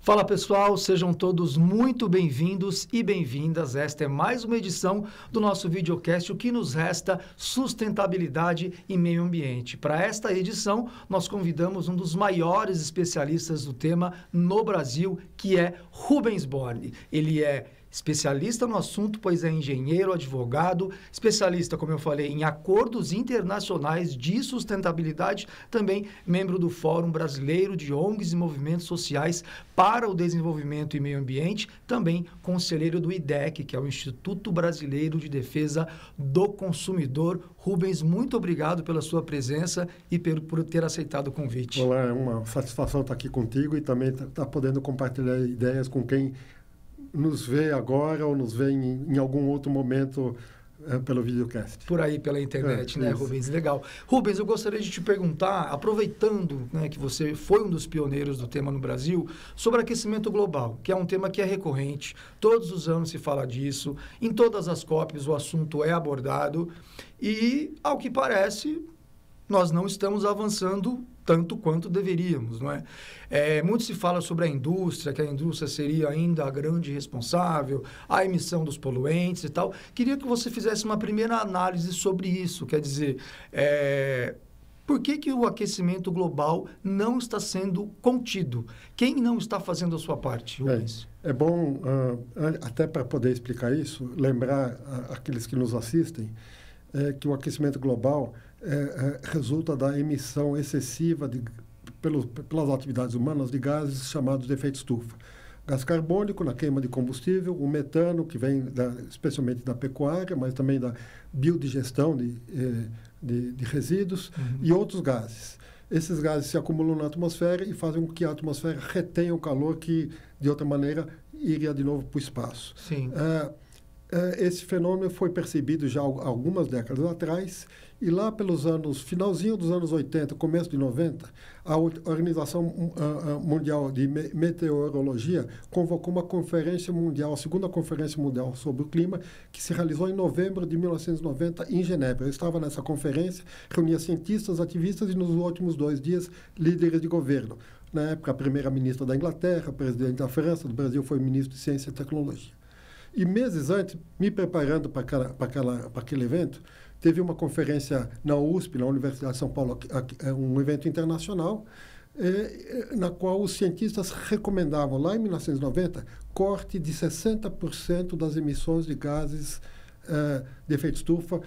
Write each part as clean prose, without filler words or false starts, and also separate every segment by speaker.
Speaker 1: Fala pessoal, sejam todos muito bem-vindos e bem-vindas. Esta é mais uma edição do nosso videocast, O que nos resta, sustentabilidade e meio ambiente. Para esta edição, nós convidamos um dos maiores especialistas do tema no Brasil, que é Rubens Borne. Ele é especialista no assunto, pois é engenheiro, advogado, especialista, como eu falei, em acordos internacionais de sustentabilidade, também membro do Fórum Brasileiro de ONGs e Movimentos Sociais para o Desenvolvimento e Meio Ambiente, também conselheiro do IDEC, que é o Instituto Brasileiro de Defesa do Consumidor. Rubens, muito obrigado pela sua presença e por ter aceitado o convite.
Speaker 2: Olá, é uma satisfação estar aqui contigo e também estar podendo compartilhar ideias com quem nos vê agora ou nos vê em algum outro momento pelo videocast.
Speaker 1: Por aí, pela internet, né,
Speaker 2: isso.
Speaker 1: Rubens? Legal. Rubens, eu gostaria de te perguntar, aproveitando, né, que você foi um dos pioneiros do tema no Brasil, sobre aquecimento global, que é um tema que é recorrente, todos os anos se fala disso, em todas as COPs o assunto é abordado e, ao que parece, nós não estamos avançando tanto quanto deveríamos, não é? Muito se fala sobre a indústria, que a indústria seria ainda a grande responsável, a emissão dos poluentes e tal. Queria que você fizesse uma primeira análise sobre isso, quer dizer, por que o aquecimento global não está sendo contido? Quem não está fazendo a sua parte, Rubens?
Speaker 2: É bom, até para poder explicar isso, lembrar aqueles que nos assistem, que o aquecimento global resulta da emissão excessiva pelas atividades humanas de gases chamados de efeito estufa. Gás carbônico na queima de combustível, o metano, que vem especialmente da pecuária, mas também da biodigestão de resíduos, e outros gases. Esses gases se acumulam na atmosfera e fazem com que a atmosfera retenha o calor que, de outra maneira, iria de novo para o espaço.
Speaker 1: Sim.
Speaker 2: Esse fenômeno foi percebido já há algumas décadas atrás, e lá finalzinho dos anos 80, começo de 90, a Organização Mundial de Meteorologia convocou uma conferência mundial, a segunda conferência mundial sobre o clima, que se realizou em novembro de 1990 em Genebra. Eu estava nessa conferência, reunia cientistas, ativistas e nos últimos 2 dias líderes de governo. Na época, a primeira-ministra da Inglaterra, o presidente da França, do Brasil foi ministro de Ciência e Tecnologia. E meses antes, me preparando para aquele evento, teve uma conferência na USP, na Universidade de São Paulo, um evento internacional, na qual os cientistas recomendavam, lá em 1990, corte de 60% das emissões de gases de efeito estufa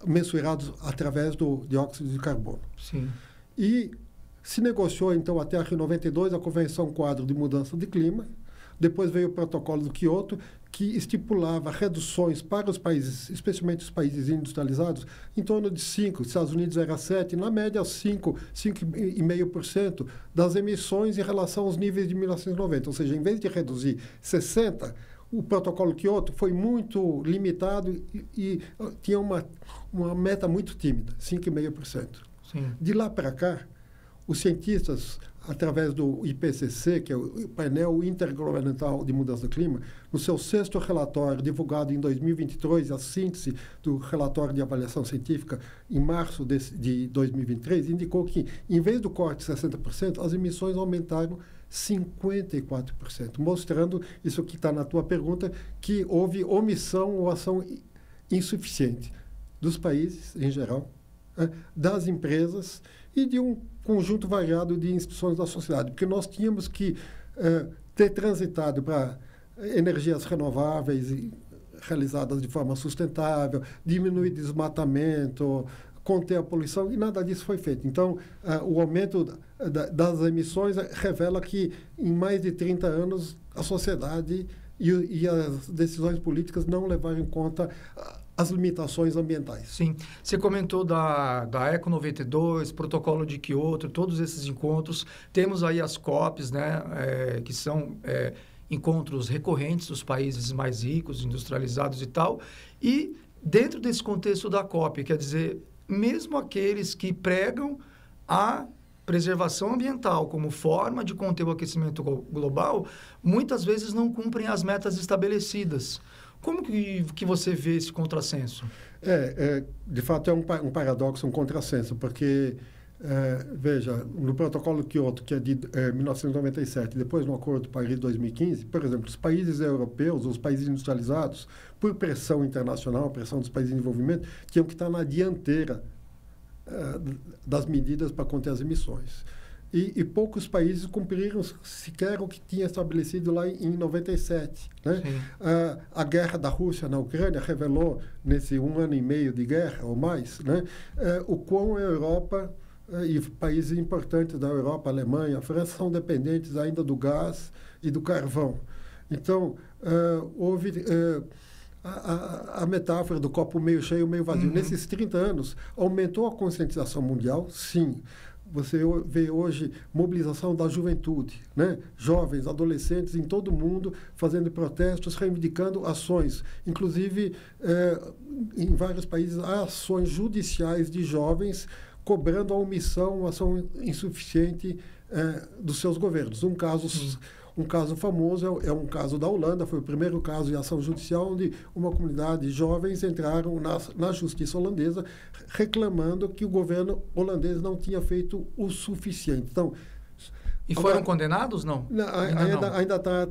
Speaker 2: mensurados através do dióxido de carbono.
Speaker 1: Sim.
Speaker 2: E se negociou, então, até a Rio 92, a Convenção Quadro de Mudança de Clima. Depois veio o Protocolo do Quioto, que estipulava reduções para os países, especialmente os países industrializados, em torno de 5%, Estados Unidos era 7%, na média 5,5% das emissões em relação aos níveis de 1990. Ou seja, em vez de reduzir 60%, o Protocolo Quioto foi muito limitado e tinha uma meta muito tímida, 5,5%.
Speaker 1: Sim.
Speaker 2: De lá para cá, os cientistas, através do IPCC, que é o Painel Intergovernamental de Mudança do Clima, no seu 6º relatório, divulgado em 2023, a síntese do relatório de avaliação científica, em março de 2023, indicou que, em vez do corte de 60%, as emissões aumentaram 54%, mostrando, isso que está na tua pergunta, que houve omissão ou ação insuficiente dos países, em geral, das empresas e de um conjunto variado de instituições da sociedade, porque nós tínhamos que ter transitado para energias renováveis e realizadas de forma sustentável, diminuir desmatamento, conter a poluição, e nada disso foi feito. Então, o aumento das emissões revela que, em mais de 30 anos, a sociedade e as decisões políticas não levaram em conta as limitações ambientais.
Speaker 1: Sim. Você comentou da Eco 92, Protocolo de Quioto, todos esses encontros. Temos aí as COPs, né, que são encontros recorrentes dos países mais ricos, industrializados e tal. E dentro desse contexto da COP, quer dizer, mesmo aqueles que pregam a preservação ambiental como forma de conter o aquecimento global, muitas vezes não cumprem as metas estabelecidas. Como que você vê esse contrassenso?
Speaker 2: De fato, é um paradoxo, um contrassenso, porque Veja, no protocolo Kyoto, que é de 1997, depois no Acordo de Paris de 2015, por exemplo, os países europeus, os países industrializados, por pressão internacional, pressão dos países em desenvolvimento, tinham que estar na dianteira das medidas para conter as emissões. E poucos países cumpriram sequer o que tinha estabelecido lá em 97. Né? A guerra da Rússia na Ucrânia revelou, nesse 1 ano e meio de guerra ou mais, né, o quão a Europa e países importantes da Europa, a Alemanha, a França, são dependentes ainda do gás e do carvão. Então, houve a metáfora do copo meio cheio, meio vazio. Nesses 30 anos, aumentou a conscientização mundial, sim. Você vê hoje mobilização da juventude, né? Jovens, adolescentes em todo o mundo fazendo protestos, reivindicando ações. Inclusive, em vários países, há ações judiciais de jovens cobrando a omissão, uma ação insuficiente dos seus governos. Um caso famoso é um caso da Holanda, foi o primeiro caso de ação judicial onde uma comunidade de jovens entraram na justiça holandesa reclamando que o governo holandês não tinha feito o suficiente. Então,
Speaker 1: e foram condenados, não?
Speaker 2: Ainda está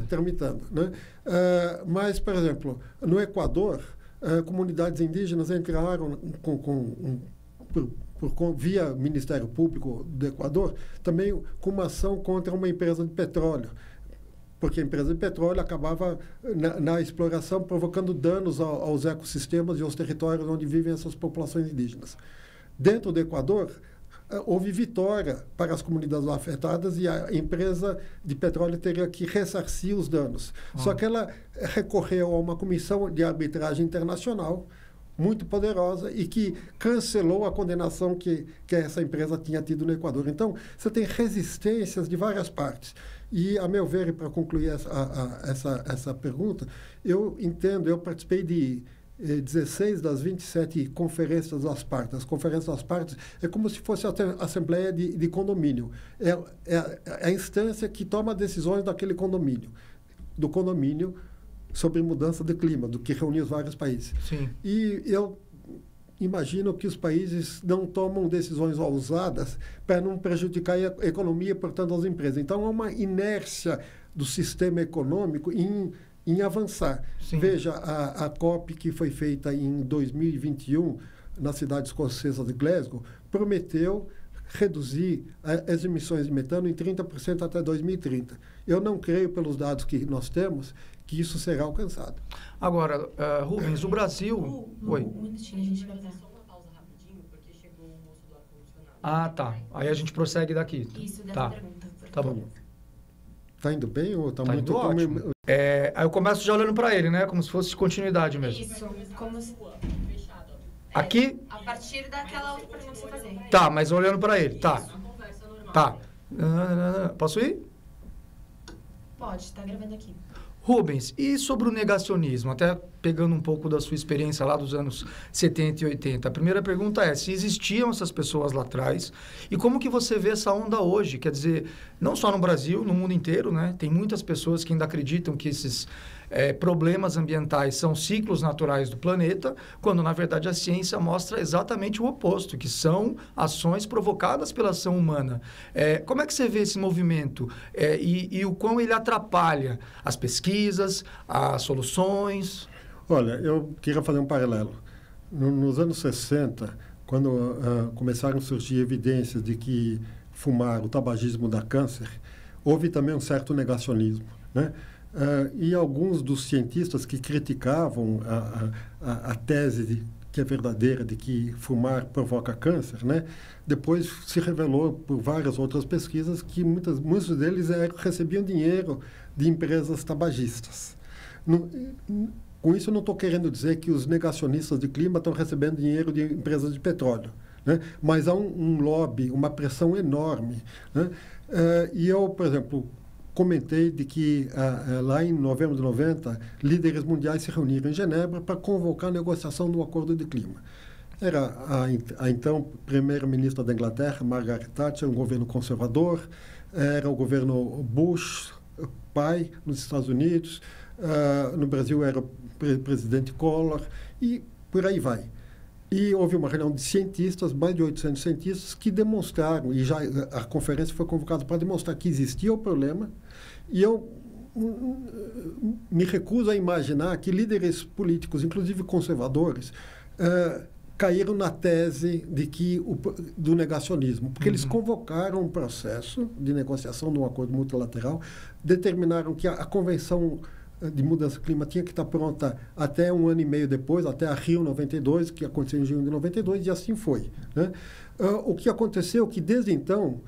Speaker 2: tramitando. Né? Mas, por exemplo, no Equador, comunidades indígenas entraram via Ministério Público do Equador, também com uma ação contra uma empresa de petróleo, porque a empresa de petróleo acabava, na exploração, provocando danos aos ecossistemas e aos territórios onde vivem essas populações indígenas. Dentro do Equador, houve vitória para as comunidades afetadas e a empresa de petróleo teria que ressarcir os danos. Só que ela recorreu a uma comissão de arbitragem internacional muito poderosa e que cancelou a condenação que essa empresa tinha tido no Equador. Então, você tem resistências de várias partes. E, a meu ver, e para concluir essa pergunta, eu participei de 16 das 27 conferências das partes. As conferências das partes é como se fosse a assembleia de condomínio. É a instância que toma decisões daquele condomínio, sobre mudança de clima, do que reuniu os vários países.
Speaker 1: Sim.
Speaker 2: E eu imagino que os países não tomam decisões ousadas para não prejudicar a economia e, portanto, as empresas. Então, há uma inércia do sistema econômico em avançar.
Speaker 1: Sim.
Speaker 2: Veja, a COP que foi feita em 2021, na cidade escocesa de Glasgow, prometeu reduzir as emissões de metano em 30% até 2030. Eu não creio, pelos dados que nós temos, que isso será alcançado.
Speaker 1: Agora, Rubens, o Brasil... Oi.
Speaker 3: Um minutinho, a gente vai dar só uma pausa rapidinho, porque chegou o moço do ar-condicionado.
Speaker 1: Ah, tá. Aí a gente prossegue daqui.
Speaker 3: Isso, dessa pergunta.
Speaker 1: Tá bom.
Speaker 2: Está indo bem ou está
Speaker 1: muito...
Speaker 2: indo
Speaker 1: ótimo. Aí eu começo já olhando para ele, né? Como se fosse continuidade mesmo.
Speaker 3: Isso, como se...
Speaker 1: Aqui?
Speaker 3: A partir daquela outra pergunta que você fazer.
Speaker 1: Tá, mas olhando para ele. Tá.
Speaker 3: Uma conversa normal.
Speaker 1: Tá. Posso ir?
Speaker 3: Pode, tá gravando aqui.
Speaker 1: Rubens, e sobre o negacionismo? Até pegando um pouco da sua experiência lá dos anos 70 e 80. A primeira pergunta é, se existiam essas pessoas lá atrás e como que você vê essa onda hoje? Quer dizer, não só no Brasil, no mundo inteiro, né? Tem muitas pessoas que ainda acreditam que esses problemas ambientais são ciclos naturais do planeta, quando, na verdade, a ciência mostra exatamente o oposto, que são ações provocadas pela ação humana. Como é que você vê esse movimento e o quão ele atrapalha as pesquisas, as soluções?
Speaker 2: Olha, eu queria fazer um paralelo. Nos anos 60, quando começaram a surgir evidências de que fumar, o tabagismo dá câncer, houve também um certo negacionismo, né? E alguns dos cientistas que criticavam a tese que é verdadeira de que fumar provoca câncer, né? Depois se revelou por várias outras pesquisas que muitos deles recebiam dinheiro de empresas tabagistas. Com isso, eu não estou querendo dizer que os negacionistas de clima estão recebendo dinheiro de empresas de petróleo, né? Mas há um lobby, uma pressão enorme, né? E eu, por exemplo, comentei de que lá em novembro de 90, líderes mundiais se reuniram em Genebra para convocar a negociação do acordo de clima. Era a então primeira-ministra da Inglaterra, Margaret Thatcher, um governo conservador, era o governo Bush, pai, nos Estados Unidos, no Brasil era o presidente Collor, e por aí vai. E houve uma reunião de cientistas, mais de 800 cientistas, que demonstraram, e já a conferência foi convocada para demonstrar que existia o problema, e eu me recuso a imaginar que líderes políticos, inclusive conservadores, caíram na tese do negacionismo, porque eles convocaram um processo de negociação de um acordo multilateral, determinaram que a Convenção de Mudança do Clima tinha que estar pronta até 1 ano e meio depois, até a Rio 92, que aconteceu em junho de 92, e assim foi, né? O que aconteceu é que, desde então,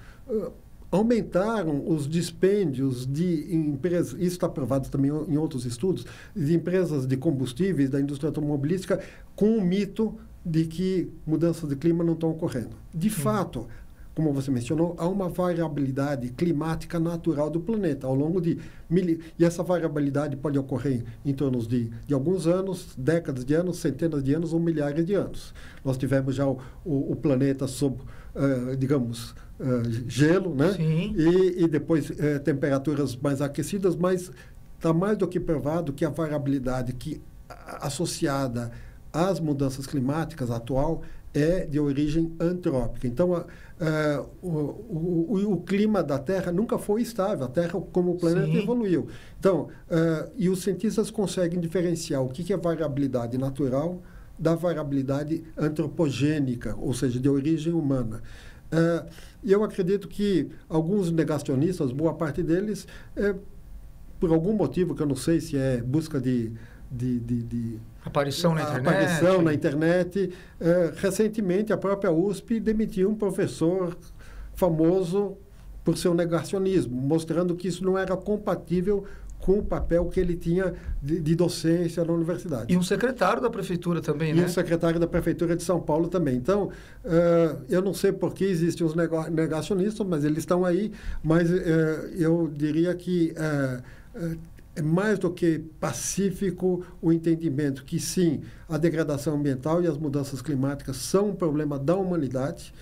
Speaker 2: aumentaram os dispêndios de empresas, isso está provado também em outros estudos, de empresas de combustíveis, da indústria automobilística, com o mito de que mudanças de clima não estão ocorrendo. De fato, como você mencionou, há uma variabilidade climática natural do planeta ao longo de e essa variabilidade pode ocorrer em torno de alguns anos, décadas de anos, centenas de anos ou milhares de anos. Nós tivemos já o planeta sob, digamos, gelo, né?
Speaker 1: Sim.
Speaker 2: E depois temperaturas mais aquecidas, mas está mais do que provado que a variabilidade associada às mudanças climáticas atual é de origem antrópica. Então, o clima da Terra nunca foi estável. A Terra, como o planeta,
Speaker 1: Sim.
Speaker 2: evoluiu. Então, e os cientistas conseguem diferenciar o que é variabilidade natural da variabilidade antropogênica, ou seja, de origem humana. E eu acredito que alguns negacionistas, boa parte deles, por algum motivo que eu não sei se é busca de
Speaker 1: aparição na internet.
Speaker 2: Aparição na internet. Recentemente, a própria USP demitiu um professor famoso por seu negacionismo, mostrando que isso não era compatível com o papel que ele tinha de docência na universidade.
Speaker 1: E um secretário da prefeitura também,
Speaker 2: e
Speaker 1: né?
Speaker 2: um secretário da prefeitura de São Paulo também. Então, eu não sei por que existem os negacionistas, mas eles estão aí. Mas eu diria que é mais do que pacífico o entendimento que, sim, a degradação ambiental e as mudanças climáticas são um problema da humanidade.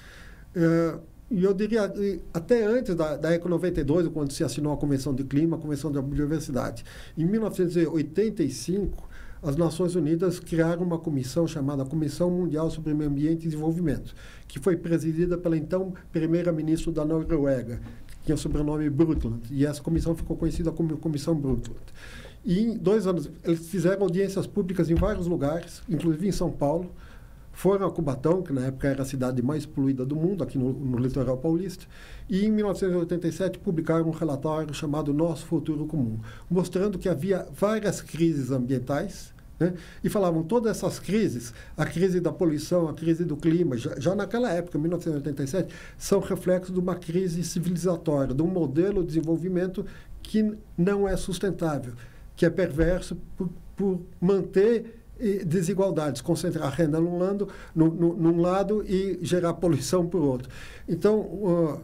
Speaker 2: E eu diria, até antes da ECO 92, quando se assinou a Convenção de Clima, a Convenção da Biodiversidade. Em 1985, as Nações Unidas criaram uma comissão chamada Comissão Mundial sobre Meio Ambiente e Desenvolvimento, que foi presidida pela então primeira-ministra da Noruega, que tinha o sobrenome Brundtland, e essa comissão ficou conhecida como Comissão Brundtland. E em 2 anos, eles fizeram audiências públicas em vários lugares, inclusive em São Paulo, foram a Cubatão, que na época era a cidade mais poluída do mundo, aqui no litoral paulista, e em 1987 publicaram um relatório chamado Nosso Futuro Comum, mostrando que havia várias crises ambientais, né? E falavam todas essas crises, a crise da poluição, a crise do clima, já naquela época, 1987, são reflexos de uma crise civilizatória, de um modelo de desenvolvimento que não é sustentável, que é perverso por manter desigualdades, concentrar a renda num lado e gerar poluição por outro. Então,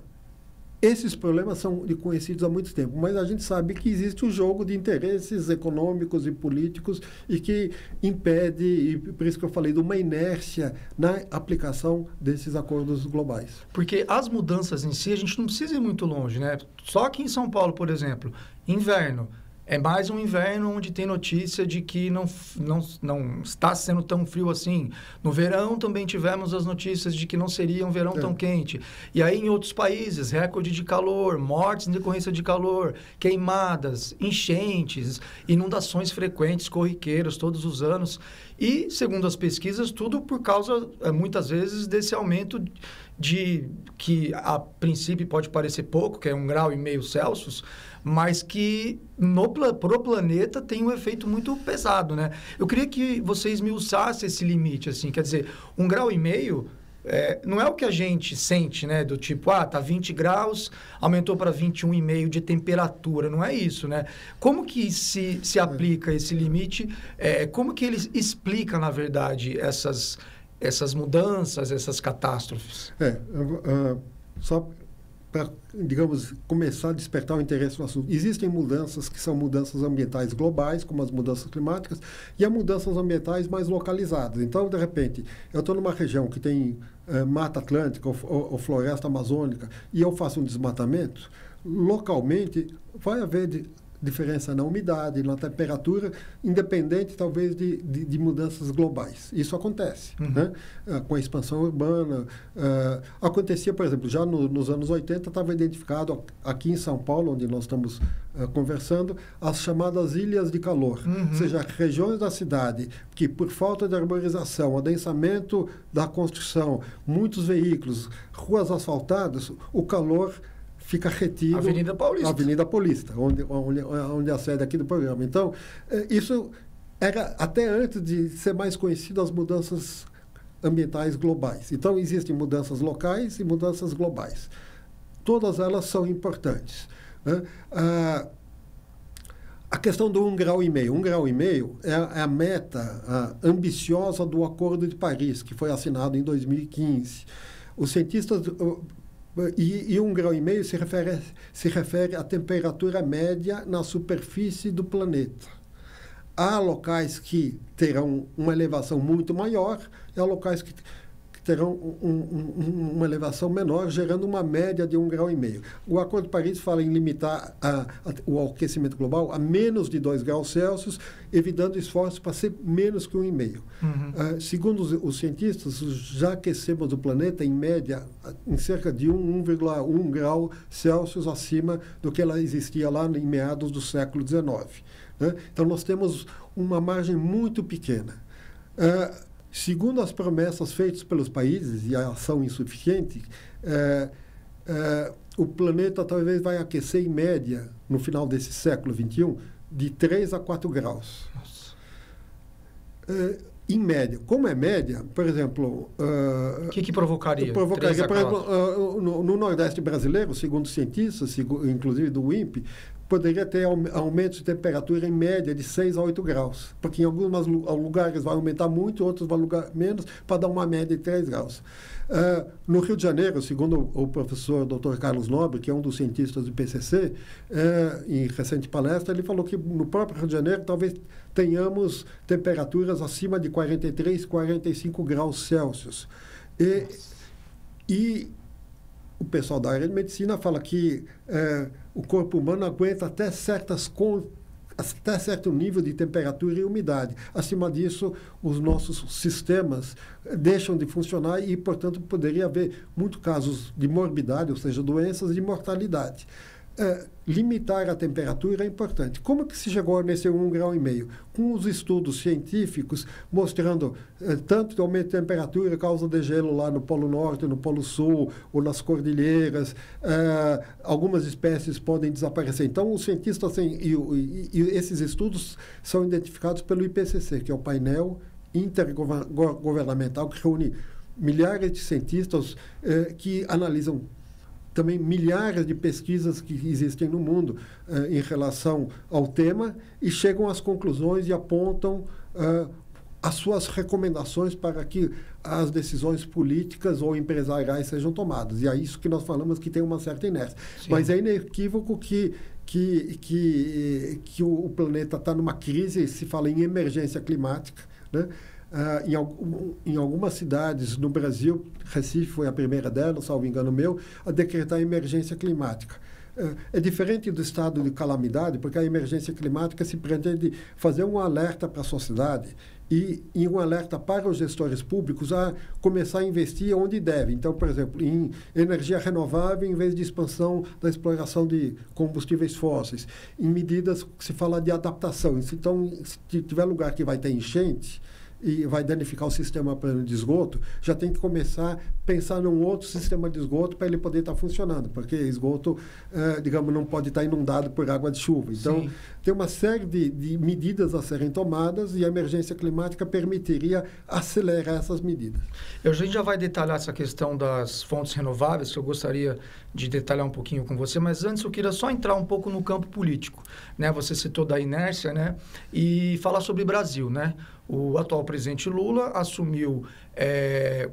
Speaker 2: esses problemas são conhecidos há muito tempo, mas a gente sabe que existe um jogo de interesses econômicos e políticos e que impede, e por isso que eu falei, de uma inércia na aplicação desses acordos globais.
Speaker 1: Porque as mudanças em si, a gente não precisa ir muito longe, né? Só aqui em São Paulo, por exemplo, inverno. É mais um inverno onde tem notícia de que não está sendo tão frio assim. No verão também tivemos as notícias de que não seria um verão tão quente. E aí em outros países, recorde de calor, mortes em decorrência de calor, queimadas, enchentes, inundações frequentes, corriqueiras todos os anos. E, segundo as pesquisas, tudo por causa, muitas vezes, desse aumento que a princípio pode parecer pouco, que é 1,5 graus Celsius, mas que pro planeta tem um efeito muito pesado, né? Eu queria que vocês esmiuçassem esse limite, assim, quer dizer, 1,5 graus não é o que a gente sente, né? Do tipo, tá 20 graus, aumentou para 21,5 de temperatura, não é isso, né? Como que se aplica esse limite? Como que ele explica, na verdade, essas mudanças, essas catástrofes?
Speaker 2: Só para, digamos, começar a despertar o interesse no assunto. Existem mudanças que são mudanças ambientais globais, como as mudanças climáticas, e há mudanças ambientais mais localizadas. Então, de repente, eu estou numa região que tem mata atlântica ou floresta amazônica e eu faço um desmatamento, localmente vai haver diferença na umidade, na temperatura, independente, talvez, de mudanças globais. Isso acontece, né? Com a expansão urbana. Acontecia, por exemplo, já nos anos 80, estava identificado aqui em São Paulo, onde nós estamos conversando, as chamadas ilhas de calor. Ou seja, regiões da cidade que, por falta de arborização, adensamento da construção, muitos veículos, ruas asfaltadas, o calor fica retido.
Speaker 1: Avenida Paulista.
Speaker 2: Avenida Paulista, onde é a sede aqui do programa. Então, isso era até antes de ser mais conhecido as mudanças ambientais globais. Então, existem mudanças locais e mudanças globais. Todas elas são importantes, né? A questão do 1,5 grau. 1,5 grau é a meta ambiciosa do Acordo de Paris, que foi assinado em 2015. Os cientistas... E 1,5 grau se refere à temperatura média na superfície do planeta. Há locais que terão uma elevação muito maior e há locais que terão uma elevação menor, gerando uma média de 1,5 grau. O Acordo de Paris fala em limitar o aquecimento global a menos de 2 graus Celsius, evitando esforços para ser menos que 1,5. Segundo os cientistas, já aquecemos o planeta, em média, em cerca de 1,1 grau Celsius acima do que ela existia lá em meados do século XIX. Né? Então, nós temos uma margem muito pequena. Segundo as promessas feitas pelos países e a ação insuficiente, o planeta talvez vai aquecer em média, no final desse século XXI, de 3 a 4 graus. Em média. Como é média, por exemplo...
Speaker 1: O que provocaria?
Speaker 2: Provocaria, por exemplo, no Nordeste brasileiro, segundo cientistas, inclusive do INPE, poderia ter aumento de temperatura em média de 6 a 8 graus, porque em alguns lugares vai aumentar muito, outros vai menos, para dar uma média de 3 graus. No Rio de Janeiro, segundo o professor Dr. Carlos Nobre, que é um dos cientistas do IPCC, em recente palestra, ele falou que no próprio Rio de Janeiro talvez tenhamos temperaturas acima de 43, 45 graus Celsius. E o pessoal da área de medicina fala que o corpo humano aguenta até certo nível de temperatura e umidade. Acima disso, os nossos sistemas deixam de funcionar e, portanto, poderia haver muitos casos de morbidade, ou seja, doenças de mortalidade. Limitar a temperatura é importante. Como que se chegou nesse 1,5 grau? Com os estudos científicos mostrando tanto que aumento de temperatura causa degelo lá no Polo Norte, no Polo Sul, ou nas cordilheiras. Algumas espécies podem desaparecer. Então, os cientistas têm... E esses estudos são identificados pelo IPCC, que é o painel intergovernamental que reúne milhares de cientistas que analisam também milhares de pesquisas que existem no mundo em relação ao tema e chegam às conclusões e apontam as suas recomendações para que as decisões políticas ou empresariais sejam tomadas. E é isso que nós falamos que tem uma certa inércia. Sim. Mas é inequívoco que o planeta está numa crise, se fala em emergência climática, né? Em algumas cidades no Brasil, Recife foi a primeira delas, salvo engano meu, a decretar emergência climática. É diferente do estado de calamidade, porque a emergência climática se pretende fazer um alerta para a sociedade e um alerta para os gestores públicos a começar a investir onde deve. Então, por exemplo, em energia renovável em vez de expansão da exploração de combustíveis fósseis, em medidas que se fala de adaptação. Então, se tiver lugar que vai ter enchente e vai danificar o sistema de esgoto, já tem que começar a pensar num outro sistema de esgoto para ele poder estar funcionando, porque esgoto, digamos, não pode estar inundado por água de chuva. Então, sim, tem uma série de medidas a serem tomadas e a emergência climática permitiria acelerar essas medidas.
Speaker 1: A gente já vai detalhar essa questão das fontes renováveis, que eu gostaria de detalhar um pouquinho com você, mas antes eu queria só entrar um pouco no campo político, né? Você citou da inércia, né? E falar sobre o Brasil, né? O atual presidente Lula assumiu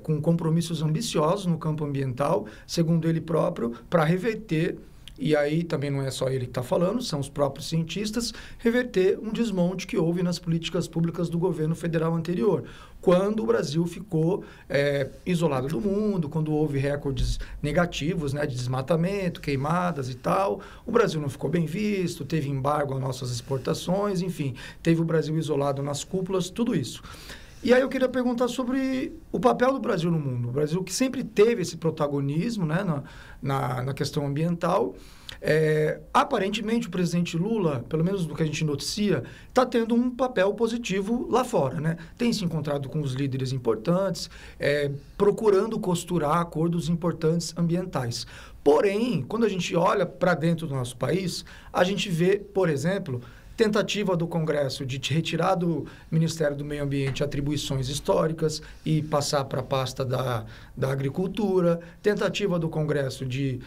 Speaker 1: com compromissos ambiciosos no campo ambiental, segundo ele próprio, para reverter e aí também não é só ele que está falando, são os próprios cientistas, reverter um desmonte que houve nas políticas públicas do governo federal anterior, quando o Brasil ficou isolado do mundo, quando houve recordes negativos, né, de desmatamento, queimadas e tal, o Brasil não ficou bem visto, teve embargo às nossas exportações, enfim, teve o Brasil isolado nas cúpulas, tudo isso. E aí eu queria perguntar sobre o papel do Brasil no mundo. O Brasil que sempre teve esse protagonismo, né, na questão ambiental. Aparentemente, o presidente Lula, pelo menos do que a gente noticia, está tendo um papel positivo lá fora, né? Tem se encontrado com os líderes importantes, procurando costurar acordos importantes ambientais. Porém, quando a gente olha para dentro do nosso país, a gente vê, por exemplo, tentativa do Congresso de retirar do Ministério do Meio Ambiente atribuições históricas e passar para a pasta da Agricultura, tentativa do Congresso de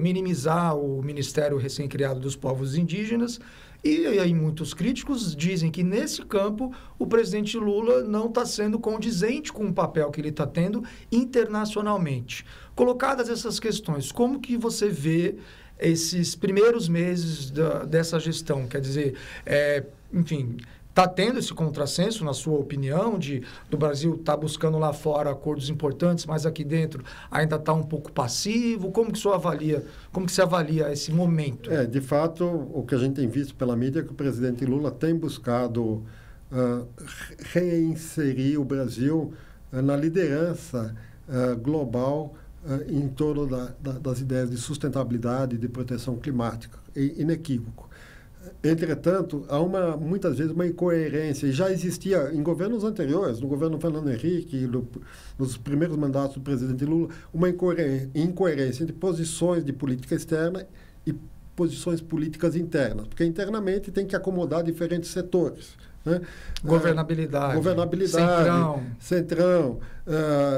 Speaker 1: minimizar o Ministério recém-criado dos Povos Indígenas, e aí muitos críticos dizem que nesse campo o presidente Lula não está sendo condizente com o papel que ele está tendo internacionalmente. Colocadas essas questões, como que você vê esses primeiros meses dessa gestão? Quer dizer, enfim, está tendo esse contrassenso, na sua opinião, do Brasil estar buscando lá fora acordos importantes, mas aqui dentro ainda está um pouco passivo? Como que você avalia esse momento?
Speaker 2: De fato, o que a gente tem visto pela mídia é que o presidente Lula tem buscado reinserir o Brasil na liderança global em torno das ideias de sustentabilidade e de proteção climática, inequívoco. Entretanto, há muitas vezes uma incoerência, e já existia em governos anteriores, no governo Fernando Henrique, nos primeiros mandatos do presidente Lula, uma incoerência entre posições de política externa e posições políticas internas, porque internamente tem que acomodar diferentes setores. Né?
Speaker 1: Governabilidade,
Speaker 2: centrão,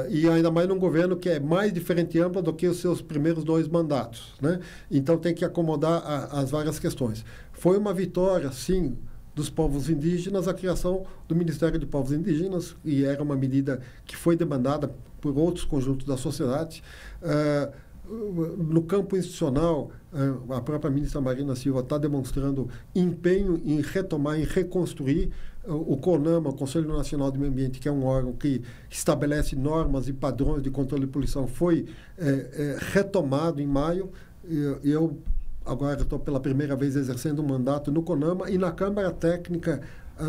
Speaker 2: e ainda mais num governo que é mais diferente e amplo do que os seus primeiros 2 mandatos. Né? Então, tem que acomodar as várias questões. Foi uma vitória, sim, dos povos indígenas a criação do Ministério de Povos Indígenas, e era uma medida que foi demandada por outros conjuntos da sociedade. No campo institucional, a própria ministra Marina Silva está demonstrando empenho em retomar, em reconstruir o CONAMA, o Conselho Nacional do Meio Ambiente, que é um órgão que estabelece normas e padrões de controle de poluição, foi retomado em maio. Eu agora estou pela primeira vez exercendo um mandato no CONAMA e na Câmara Técnica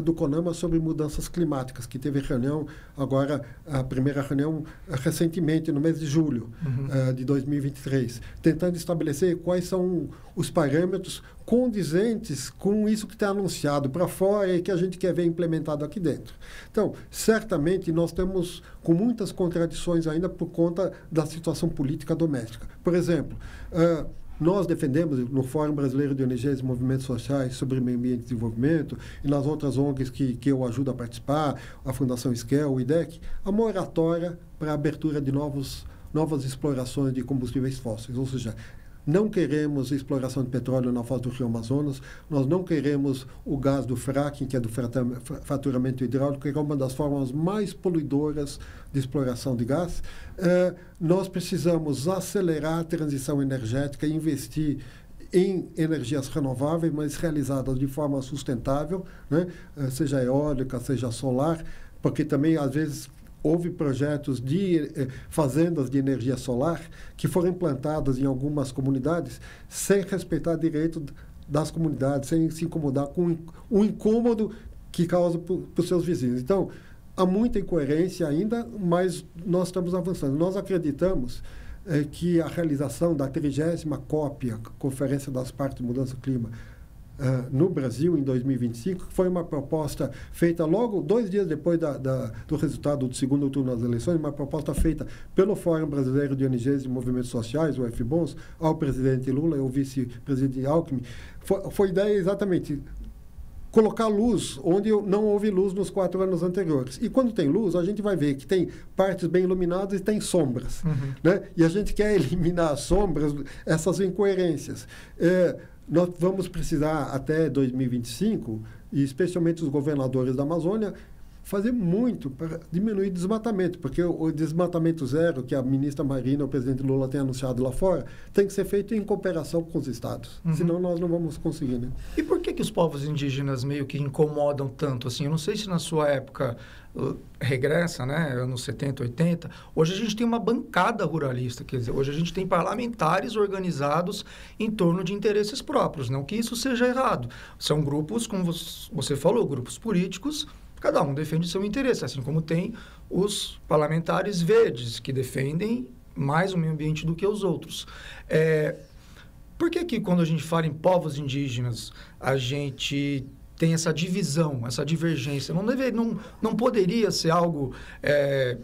Speaker 2: do CONAMA sobre mudanças climáticas, que teve reunião agora, a primeira reunião recentemente, no mês de julho de 2023, tentando estabelecer quais são os parâmetros condizentes com isso que está anunciado para fora e que a gente quer ver implementado aqui dentro. Então, certamente, nós temos com muitas contradições ainda por conta da situação política doméstica. Por exemplo, nós defendemos no Fórum Brasileiro de ONGs e Movimentos Sociais sobre Meio Ambiente e Desenvolvimento e nas outras ONGs que eu ajudo a participar, a Fundação Esquel, o IDEC, a moratória para a abertura de novas explorações de combustíveis fósseis. Ou seja, não queremos exploração de petróleo na foz do Rio Amazonas, nós não queremos o gás do fracking, que é do fraturamento hidráulico, que é uma das formas mais poluidoras de exploração de gás. Nós precisamos acelerar a transição energética e investir em energias renováveis, mas realizadas de forma sustentável, né? Seja eólica, seja solar, porque também, às vezes, houve projetos de fazendas de energia solar que foram implantadas em algumas comunidades sem respeitar direito das comunidades, sem se incomodar com o incômodo que causa para os seus vizinhos. Então, há muita incoerência ainda, mas nós estamos avançando. Nós acreditamos que a realização da 30ª COP, a Conferência das Partes de Mudança do Clima, no Brasil, em 2025, foi uma proposta feita logo 2 dias depois do resultado do segundo turno das eleições, uma proposta feita pelo Fórum Brasileiro de ONGs e Movimentos Sociais, o FBONS, ao presidente Lula e ao vice-presidente Alckmin. Foi ideia exatamente colocar luz onde não houve luz nos 4 anos anteriores. E quando tem luz, a gente vai ver que tem partes bem iluminadas e tem sombras. Né? E a gente quer eliminar as sombras, essas incoerências. Nós vamos precisar, até 2025, e especialmente os governadores da Amazônia, fazer muito para diminuir o desmatamento, porque o desmatamento zero, que a ministra Marina, o presidente Lula tem anunciado lá fora, tem que ser feito em cooperação com os estados. Senão nós não vamos conseguir, né?
Speaker 1: E por que os povos indígenas meio que incomodam tanto? Assim, eu não sei se na sua época regressa, né, anos 70, 80, hoje a gente tem uma bancada ruralista, quer dizer, hoje a gente tem parlamentares organizados em torno de interesses próprios, não que isso seja errado. São grupos, como você falou, grupos políticos, cada um defende seu interesse, assim como tem os parlamentares verdes, que defendem mais o meio ambiente do que os outros. Por que quando a gente fala em povos indígenas, a gente tem essa divisão, essa divergência? Não poderia ser algo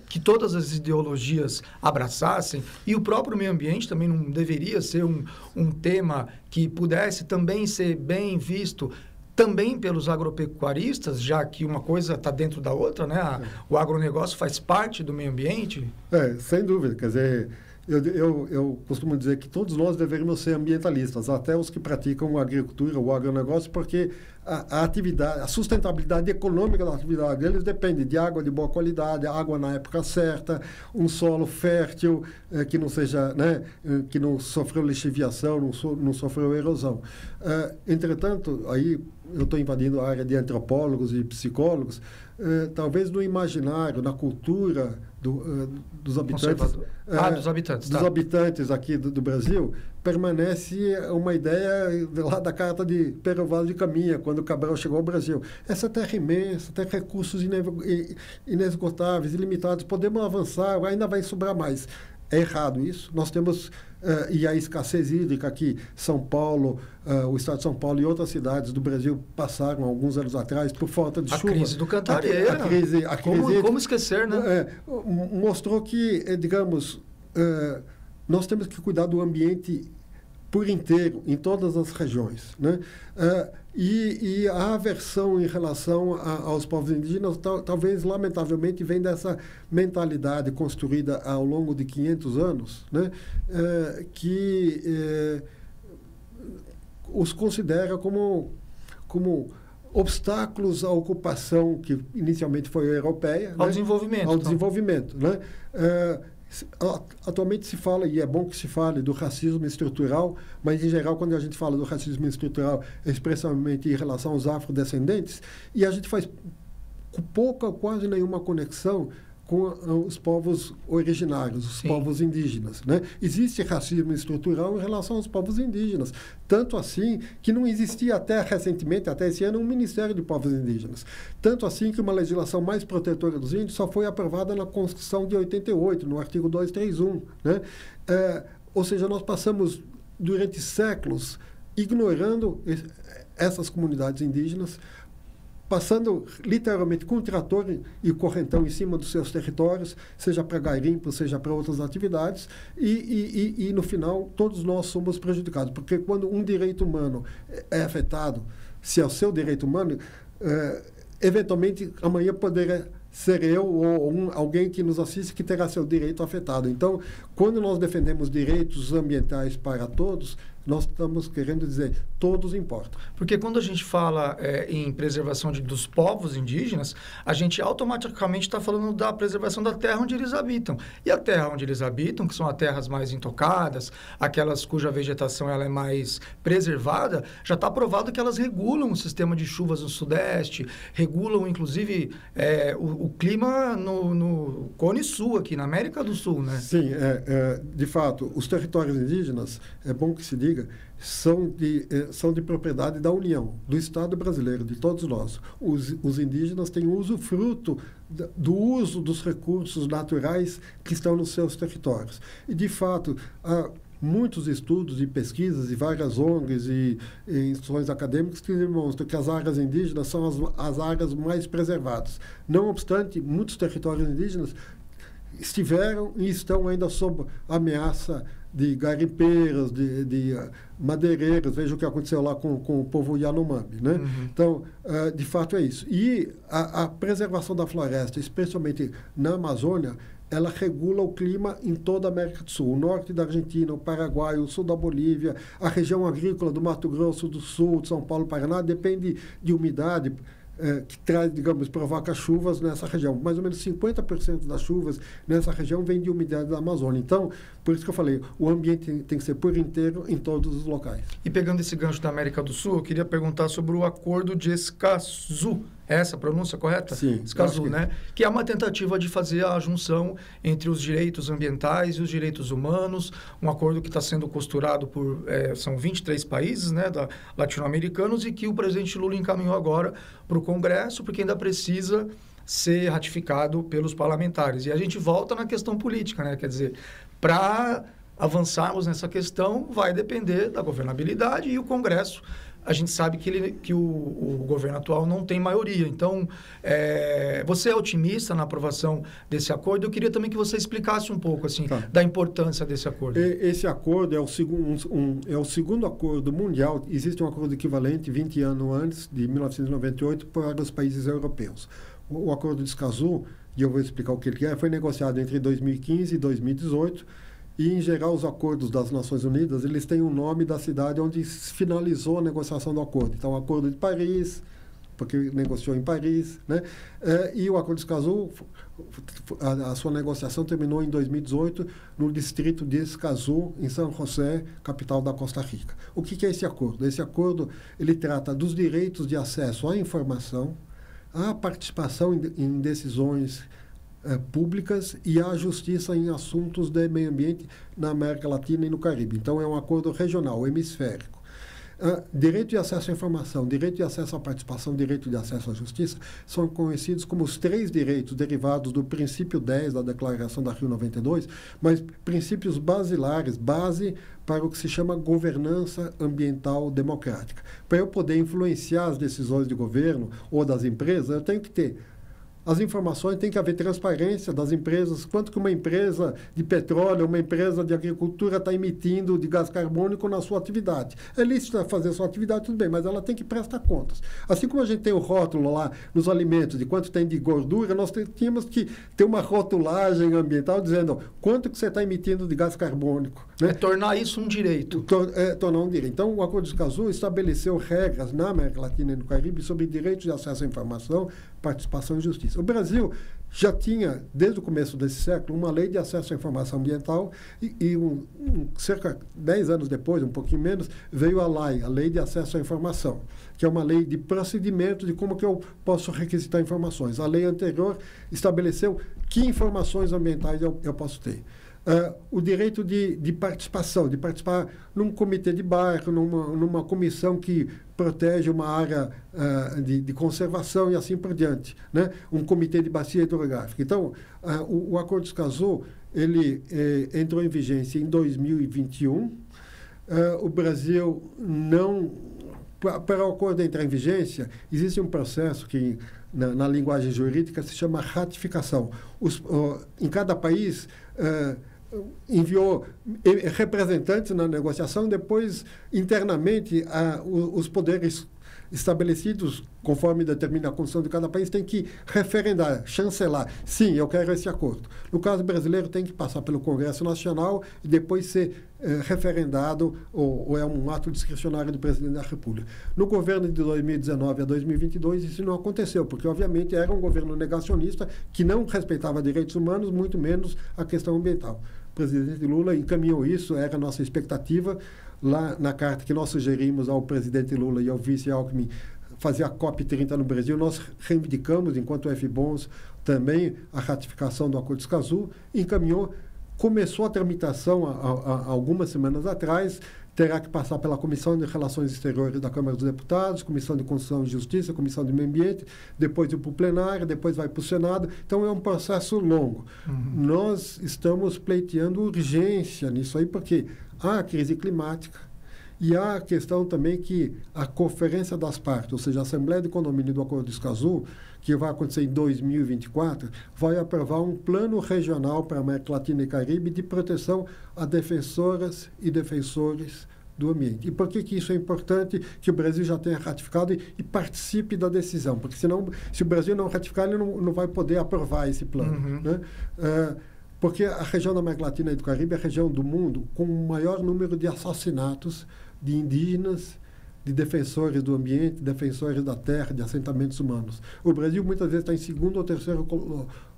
Speaker 1: que todas as ideologias abraçassem? E o próprio meio ambiente também não deveria ser um tema que pudesse também ser bem visto também pelos agropecuaristas, já que uma coisa está dentro da outra, né? O agronegócio faz parte do meio ambiente?
Speaker 2: Sem dúvida. Quer dizer, eu costumo dizer que todos nós deveríamos ser ambientalistas, até os que praticam a agricultura, o agronegócio, porque a atividade, a sustentabilidade econômica da atividade deles depende de água de boa qualidade, água na época certa, um solo fértil, que não seja, né, que não sofreu lixiviação, não sofreu erosão. Entretanto, aí eu estou invadindo a área de antropólogos e psicólogos, talvez no imaginário, na cultura dos habitantes,
Speaker 1: dos habitantes
Speaker 2: aqui do Brasil, permanece uma ideia lá da carta de Pero Vaz de Caminha, quando Cabral chegou ao Brasil. Essa terra imensa, tem recursos inesgotáveis, ilimitados, podemos avançar, ainda vai sobrar mais. É errado isso. Nós temos, e a escassez hídrica aqui, São Paulo, o estado de São Paulo e outras cidades do Brasil passaram alguns anos atrás por falta de chuva.
Speaker 1: A crise do Cantareira. Como esquecer, né?
Speaker 2: Mostrou que, digamos, nós temos que cuidar do ambiente por inteiro, em todas as regiões, né? E a aversão em relação aos povos indígenas, talvez, lamentavelmente, vem dessa mentalidade construída ao longo de 500 anos, né? Que os considera como obstáculos à ocupação, que inicialmente foi europeia,
Speaker 1: ao
Speaker 2: né?
Speaker 1: desenvolvimento.
Speaker 2: Ao desenvolvimento, né? Atualmente se fala, e é bom que se fale, do racismo estrutural, mas, em geral, quando a gente fala do racismo estrutural, é especialmente em relação aos afrodescendentes, e a gente faz pouca, quase nenhuma conexão com os povos originários, os
Speaker 1: Sim.
Speaker 2: povos indígenas, né? Existe racismo estrutural em relação aos povos indígenas, tanto assim que não existia até recentemente, até esse ano, um Ministério de Povos Indígenas. Tanto assim que uma legislação mais protetora dos índios só foi aprovada na Constituição de 88, no artigo 231, né? Ou seja, nós passamos durante séculos ignorando essas comunidades indígenas, passando literalmente com o trator e correntão em cima dos seus territórios, seja para garimpo, seja para outras atividades, e no final todos nós somos prejudicados, porque quando um direito humano é afetado, se é o seu direito humano, eventualmente amanhã poderá ser eu ou alguém que nos assiste que terá seu direito afetado. Então, quando nós defendemos direitos ambientais para todos, nós estamos querendo dizer, todos importam.
Speaker 1: Porque quando a gente fala em preservação dos povos indígenas, a gente automaticamente está falando da preservação da terra onde eles habitam. E a terra onde eles habitam, que são as terras mais intocadas, aquelas cuja vegetação ela é mais preservada, já está provado que elas regulam o sistema de chuvas no Sudeste, regulam, inclusive, o clima no Cone Sul, aqui na América do Sul, né?
Speaker 2: Sim, de fato, os territórios indígenas, é bom que se diga, são de propriedade da União, do Estado brasileiro, de todos nós. Os indígenas têm usufruto do uso dos recursos naturais que estão nos seus territórios. E, de fato, há muitos estudos e pesquisas e várias ONGs e instituições acadêmicas que demonstram que as áreas indígenas são as áreas mais preservadas. Não obstante, muitos territórios indígenas estiveram e estão ainda sob ameaça de garimpeiras, de madeireiras. Veja o que aconteceu lá com o povo Yanomami, né?
Speaker 1: Uhum.
Speaker 2: Então, de fato é isso. E a preservação da floresta, especialmente na Amazônia, ela regula o clima em toda a América do Sul. O norte da Argentina, o Paraguai, o sul da Bolívia, a região agrícola do Mato Grosso do Sul, de São Paulo, Paraná, depende de umidade que traz, digamos, provoca chuvas nessa região. Mais ou menos 50% das chuvas nessa região vem de umidade da Amazônia. Então, por isso que eu falei, o ambiente tem que ser por inteiro em todos os locais.
Speaker 1: E pegando esse gancho da América do Sul, eu queria perguntar sobre o Acordo de Escazú. É essa a pronúncia correta?
Speaker 2: Sim.
Speaker 1: Escazú, né? Que é uma tentativa de fazer a junção entre os direitos ambientais e os direitos humanos, um acordo que está sendo costurado por, são 23 países, né, latino-americanos, e que o presidente Lula encaminhou agora para o Congresso, porque ainda precisa ser ratificado pelos parlamentares. E a gente volta na questão política, né? Quer dizer, para avançarmos nessa questão, vai depender da governabilidade e o Congresso. A gente sabe que o governo atual não tem maioria. Então, você é otimista na aprovação desse acordo? Eu queria também que você explicasse um pouco assim, da importância desse acordo.
Speaker 2: Esse acordo é o segundo acordo mundial. Existe um acordo equivalente 20 anos antes, de 1998, para os países europeus. O acordo de Escazú, e eu vou explicar o que ele é, foi negociado entre 2015 e 2018. E, em geral, os acordos das Nações Unidas, eles têm o nome da cidade onde se finalizou a negociação do acordo. Então, o Acordo de Paris, porque negociou em Paris, né? E o Acordo de Escazú, a sua negociação terminou em 2018 no distrito de Escazú, em São José, capital da Costa Rica. O que é esse acordo? Esse acordo, ele trata dos direitos de acesso à informação, à participação em decisões públicas e à justiça em assuntos de meio ambiente na América Latina e no Caribe. Então, é um acordo regional, hemisférico. Direito de acesso à informação, direito de acesso à participação, direito de acesso à justiça são conhecidos como os 3 direitos derivados do princípio 10 da Declaração da Rio 92, mas princípios basilares, base para o que se chama governança ambiental democrática. Para eu poder influenciar as decisões de governo ou das empresas, eu tenho que ter as informações, tem que haver transparência das empresas, quanto que uma empresa de petróleo, uma empresa de agricultura está emitindo de gás carbônico na sua atividade. É lícito fazer sua atividade, tudo bem, mas ela tem que prestar contas. Assim como a gente tem o rótulo lá nos alimentos de quanto tem de gordura, nós tínhamos que ter uma rotulagem ambiental dizendo quanto que você está emitindo de gás carbônico. Né?
Speaker 1: Tornar isso um direito.
Speaker 2: Tornar um direito. Então, o Acordo de Escazú estabeleceu regras na América Latina e no Caribe sobre direitos de acesso à informação, participação e justiça. O Brasil já tinha, desde o começo desse século, uma lei de acesso à informação ambiental e cerca de 10 anos depois, um pouquinho menos, veio a LAI, a Lei de Acesso à Informação, que é uma lei de procedimento de como que eu posso requisitar informações. A lei anterior estabeleceu que informações ambientais eu posso ter. O direito de participação, de participar num comitê de bairro, numa comissão que protege uma área de conservação e assim por diante, né? Um comitê de bacia hidrográfica. Então, o Acordo de Escazú, ele entrou em vigência em 2021. O Brasil não... Para o acordo entrar em vigência, existe um processo que, na linguagem jurídica, se chama ratificação. Em cada país... enviou representantes na negociação, depois, internamente, os poderes estabelecidos, conforme determina a Constituição de cada país, tem que referendar, chancelar. Sim, eu quero esse acordo. No caso brasileiro, tem que passar pelo Congresso Nacional e depois ser referendado, ou é um ato discricionário do presidente da República. No governo de 2019 a 2022, isso não aconteceu, porque, obviamente, era um governo negacionista que não respeitava direitos humanos, muito menos a questão ambiental. O presidente Lula encaminhou isso, era a nossa expectativa. Lá na carta que nós sugerimos ao presidente Lula e ao vice Alckmin fazer a COP30 no Brasil, nós reivindicamos, enquanto FBONS, também a ratificação do Acordo de Escazú, encaminhou, começou a tramitação há algumas semanas atrás, terá que passar pela Comissão de Relações Exteriores da Câmara dos Deputados, Comissão de Constituição e Justiça, Comissão de Meio Ambiente, depois ir para o plenário, depois vai para o Senado. Então, é um processo longo. Nós estamos pleiteando urgência nisso aí, porque há a crise climática e há a questão também que a Conferência das Partes, ou seja, a Assembleia de Condomínio do Acordo de Escazú, que vai acontecer em 2024, vai aprovar um plano regional para a América Latina e Caribe de proteção a defensoras e defensores do ambiente. E por que isso é importante que o Brasil já tenha ratificado e participe da decisão? Porque senão, se o Brasil não ratificar, ele não vai poder aprovar esse plano. Né? Porque a região da América Latina e do Caribe é a região do mundo com o maior número de assassinatos de indígenas, de defensores do ambiente, defensores da terra, de assentamentos humanos. O Brasil muitas vezes está em segundo ou terceiro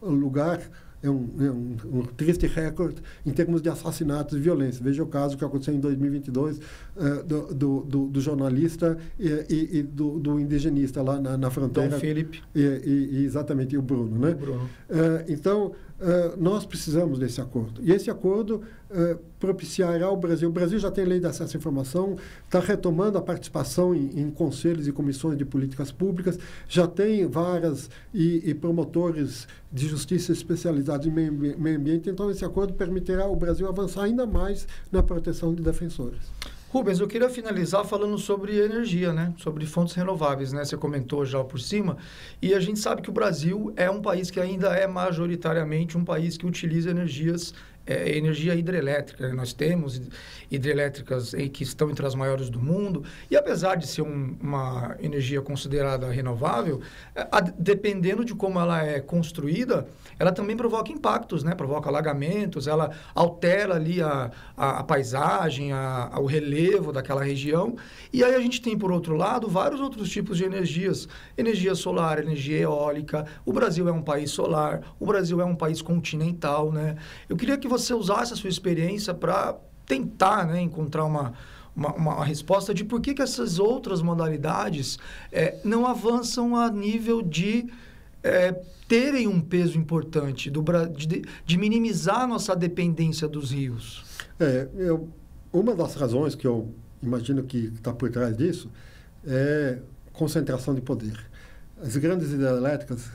Speaker 2: lugar, é um triste recorde em termos de assassinatos e violência. Veja o caso que aconteceu em 2022 do jornalista e do indigenista lá na fronteira.
Speaker 1: Dom Felipe.
Speaker 2: Exatamente, e o Bruno, né?
Speaker 1: O Bruno.
Speaker 2: Então, nós precisamos desse acordo. E esse acordo propiciará o Brasil. O Brasil já tem lei de acesso à informação, está retomando a participação em conselhos e comissões de políticas públicas, já tem varas e promotores de justiça especializados em meio ambiente. Então, esse acordo permitirá ao Brasil avançar ainda mais na proteção de defensores.
Speaker 1: Rubens, eu queria finalizar falando sobre energia, né? Sobre fontes renováveis, né? Você comentou já por cima. E a gente sabe que o Brasil é um país que ainda é majoritariamente um país que utiliza energia hidrelétrica, né? Nós temos hidrelétricas que estão entre as maiores do mundo, e apesar de ser uma energia considerada renovável, dependendo de como ela é construída, ela também provoca impactos, né? Provoca alagamentos, ela altera ali a paisagem, o relevo daquela região. E aí a gente tem, por outro lado, vários outros tipos de energias. Energia solar, energia eólica. O Brasil é um país solar, o Brasil é um país continental, né? Eu queria que você usasse a sua experiência para tentar, né, encontrar uma resposta de por que essas outras modalidades não avançam a nível de terem um peso importante, de minimizar a nossa dependência dos rios.
Speaker 2: Uma das razões que eu imagino que está por trás disso é concentração de poder. As grandes hidrelétricas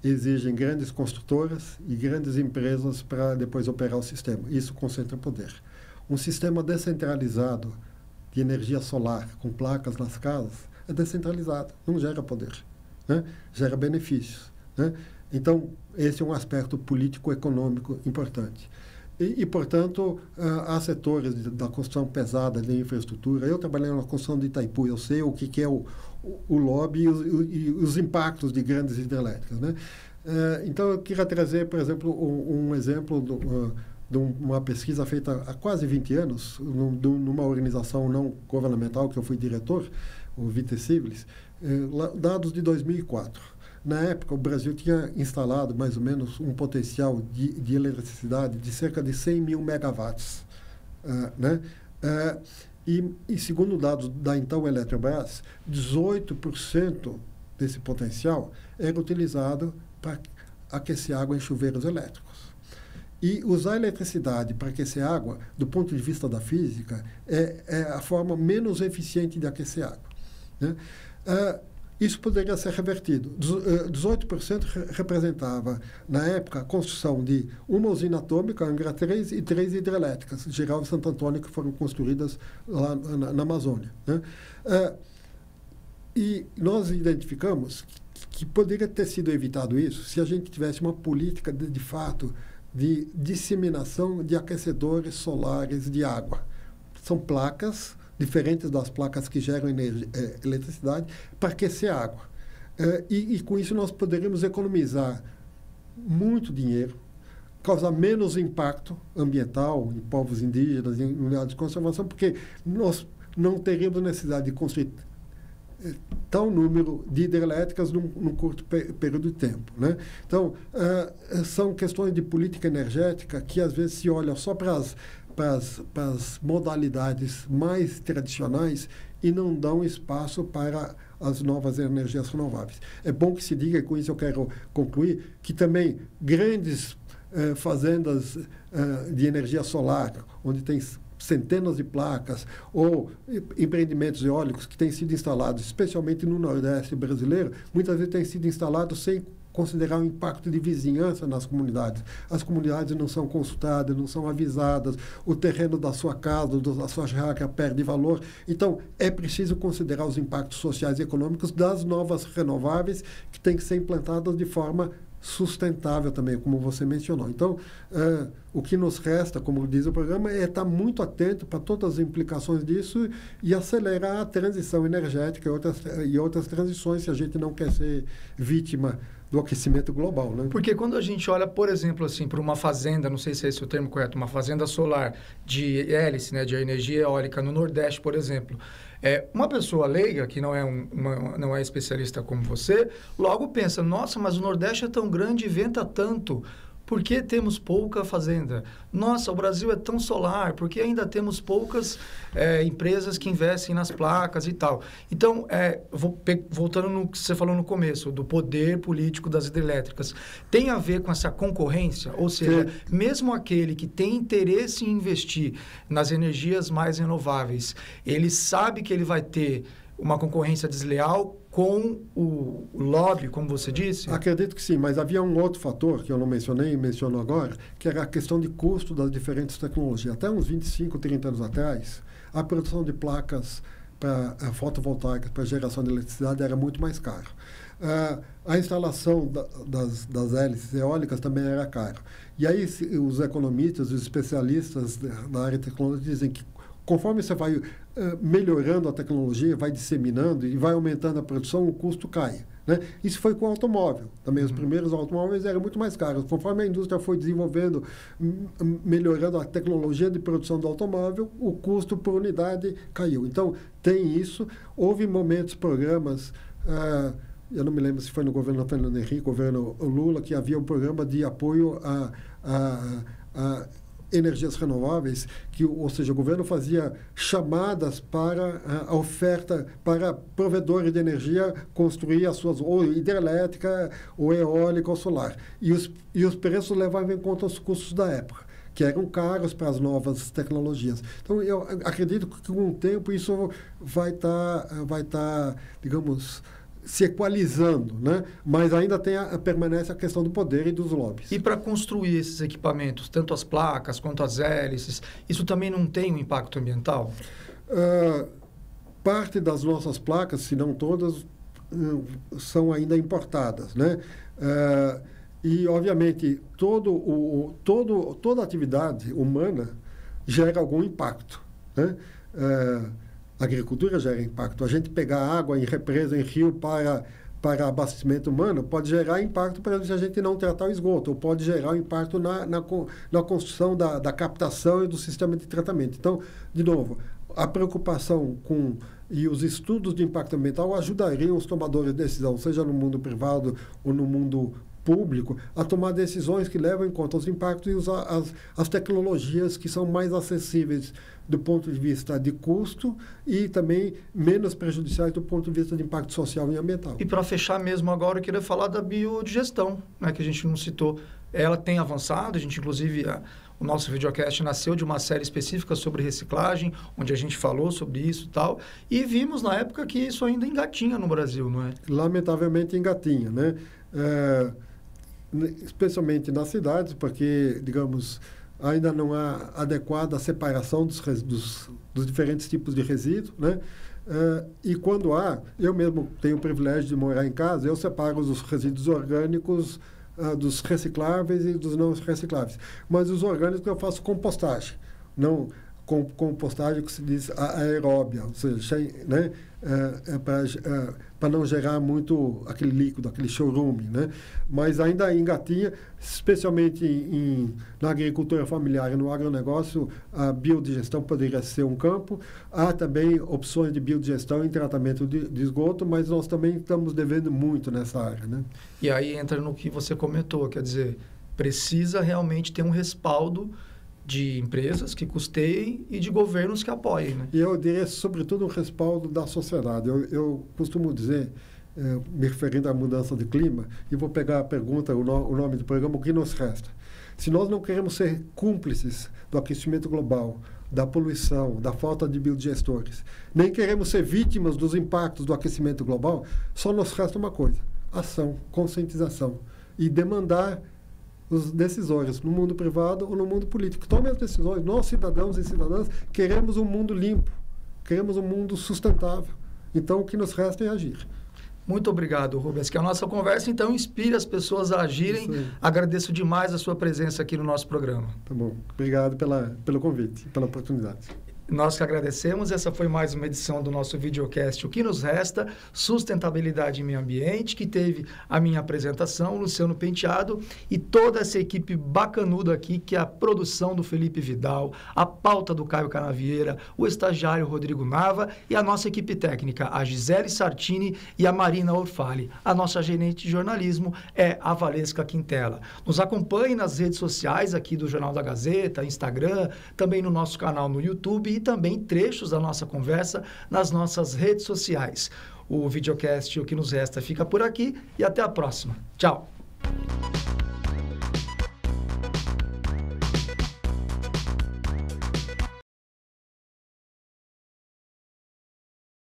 Speaker 2: exigem grandes construtoras e grandes empresas para depois operar o sistema. Isso concentra poder. Um sistema descentralizado de energia solar, com placas nas casas, é descentralizado, não gera poder, né? Gera benefícios, né? Então, esse é um aspecto político-econômico importante. Portanto, há setores da construção pesada de infraestrutura. Eu trabalhei na construção de Itaipu, eu sei o que é o lobby e os impactos de grandes hidrelétricas, né? Então, eu queria trazer, por exemplo, um exemplo de uma pesquisa feita há quase 20 anos, numa organização não governamental, que eu fui diretor, o Vite Civilis, dados de 2004. Na época, o Brasil tinha instalado mais ou menos um potencial de eletricidade de cerca de 100 mil megawatts, né? E segundo dados da então Eletrobras, 18% desse potencial era utilizado para aquecer água em chuveiros elétricos. E usar eletricidade para aquecer água, do ponto de vista da física, é a forma menos eficiente de aquecer água, né? Isso poderia ser revertido. 18% representava, na época, a construção de uma usina atômica, Angra 3, e 3 hidrelétricas, Geral e Santo Antônio, que foram construídas lá na Amazônia, né? E nós identificamos que poderia ter sido evitado isso se a gente tivesse uma política, de fato, de disseminação de aquecedores solares de água. São placas diferentes das placas que geram eletricidade, para aquecer água. E com isso nós poderíamos economizar muito dinheiro, causar menos impacto ambiental em povos indígenas, em unidades de conservação, porque nós não teríamos necessidade de construir tal número de hidrelétricas num curto período de tempo, né? Então, são questões de política energética que às vezes se olham só para as modalidades mais tradicionais e não dão espaço para as novas energias renováveis. É bom que se diga, e com isso eu quero concluir, que também grandes fazendas de energia solar, onde tem centenas de placas, ou empreendimentos eólicos que têm sido instalados, especialmente no Nordeste brasileiro, muitas vezes têm sido instalados sem considerar o impacto de vizinhança nas comunidades. As comunidades não são consultadas, não são avisadas, o terreno da sua casa, da sua chácara perde valor. Então, é preciso considerar os impactos sociais e econômicos das novas renováveis que têm que ser implantadas de forma sustentável também, como você mencionou. Então, o que nos resta, como diz o programa, é estar muito atento para todas as implicações disso e acelerar a transição energética e outras transições, se a gente não quer ser vítima do aquecimento global, né?
Speaker 1: Porque quando a gente olha, por exemplo, assim, para uma fazenda, não sei se é esse o termo correto, uma fazenda solar de hélice, né, de energia eólica no Nordeste, por exemplo, uma pessoa leiga, que não é especialista como você, logo pensa, nossa, mas o Nordeste é tão grande e venta tanto. Por que temos pouca fazenda? Nossa, o Brasil é tão solar, por que ainda temos poucas empresas que investem nas placas e tal? Então, voltando no que você falou no começo, do poder político das hidrelétricas, tem a ver com essa concorrência? Ou seja, mesmo aquele que tem interesse em investir nas energias mais renováveis, ele sabe que ele vai ter uma concorrência desleal com o lobby, como você disse?
Speaker 2: Acredito que sim, mas havia um outro fator que eu não mencionei e menciono agora, que era a questão de custo das diferentes tecnologias. Até uns 25, 30 anos atrás, a produção de placas fotovoltaicas para geração de eletricidade era muito mais cara. A instalação das hélices eólicas também era cara. E aí os economistas, os especialistas da área de tecnologia dizem que conforme você vai melhorando a tecnologia, vai disseminando e vai aumentando a produção, o custo cai, né? Isso foi com o automóvel. Também os primeiros automóveis eram muito mais caros. Conforme a indústria foi desenvolvendo, melhorando a tecnologia de produção do automóvel, o custo por unidade caiu. Então, tem isso. Houve momentos, programas... eu não me lembro se foi no governo Fernando Henrique, governo Lula, que havia um programa de apoio a energias renováveis, ou seja, o governo fazia chamadas para a oferta, para provedores de energia construir as suas, ou hidrelétrica, ou eólica, ou solar. E os preços levavam em conta os custos da época, que eram caros para as novas tecnologias. Então, eu acredito que com o tempo isso vai estar, digamos, se equalizando, né? Mas ainda permanece a questão do poder e dos lobbies.
Speaker 1: E para construir esses equipamentos, tanto as placas quanto as hélices, isso também não tem um impacto ambiental?
Speaker 2: Parte das nossas placas, se não todas, são ainda importadas, né? E, obviamente, toda atividade humana gera algum impacto, né? A agricultura gera impacto. A gente pegar água em represa, em rio para abastecimento humano pode gerar impacto para se a gente não tratar o esgoto, ou pode gerar impacto na construção da captação e do sistema de tratamento. Então, de novo, a preocupação e os estudos de impacto ambiental ajudariam os tomadores de decisão, seja no mundo privado ou no mundo público, a tomar decisões que levam em conta os impactos e usar as tecnologias que são mais acessíveis do ponto de vista de custo e também menos prejudiciais do ponto de vista de impacto social e ambiental.
Speaker 1: E para fechar mesmo agora, eu queria falar da biodigestão, né, que a gente não citou. Ela tem avançado, a gente inclusive... O nosso videocast nasceu de uma série específica sobre reciclagem, onde a gente falou sobre isso e tal, e vimos na época que isso ainda engatinha no Brasil, não é?
Speaker 2: Lamentavelmente engatinha, né? Especialmente nas cidades, porque, digamos, ainda não há adequada separação dos diferentes tipos de resíduos, né? E quando há, eu mesmo tenho o privilégio de morar em casa, eu separo os resíduos orgânicos dos recicláveis e dos não recicláveis. Mas os orgânicos eu faço compostagem, não compostagem que se diz aeróbia, ou seja, né? Para não gerar muito aquele líquido, aquele chorume, né? Mas ainda engatinha, especialmente na agricultura familiar e no agronegócio, a biodigestão poderia ser um campo. Há também opções de biodigestão em tratamento de esgoto, mas nós também estamos devendo muito nessa área, né?
Speaker 1: E aí entra no que você comentou, quer dizer, precisa realmente ter um respaldo de empresas que custeiem e de governos que apoiem, né?
Speaker 2: E eu diria, sobretudo, um respaldo da sociedade. Eu costumo dizer, me referindo à mudança de clima, e vou pegar a pergunta, o nome do programa, o que nos resta? Se nós não queremos ser cúmplices do aquecimento global, da poluição, da falta de biodigestores, nem queremos ser vítimas dos impactos do aquecimento global, só nos resta uma coisa: ação, conscientização e demandar os decisores, no mundo privado ou no mundo político. Tomem as decisões. Nós, cidadãos e cidadãs, queremos um mundo limpo, queremos um mundo sustentável. Então, o que nos resta é agir.
Speaker 1: Muito obrigado, Rubens. Que a nossa conversa, então, inspire as pessoas a agirem. Agradeço demais a sua presença aqui no nosso programa.
Speaker 2: Tá bom. Obrigado pelo convite, pela oportunidade.
Speaker 1: Nós que agradecemos. Essa foi mais uma edição do nosso videocast O que nos resta, sustentabilidade e meio ambiente, que teve a minha apresentação, Luciano Penteado, e toda essa equipe bacanuda aqui, que é a produção do Felipe Vidal, a pauta do Caio Canavieira, o estagiário Rodrigo Nava e a nossa equipe técnica, a Gisele Sartini e a Marina Orfali. A nossa gerente de jornalismo é a Valesca Quintela. Nos acompanhe nas redes sociais aqui do Jornal da Gazeta, Instagram, também no nosso canal no YouTube e também trechos da nossa conversa nas nossas redes sociais. O videocast O que nos resta fica por aqui e até a próxima. Tchau!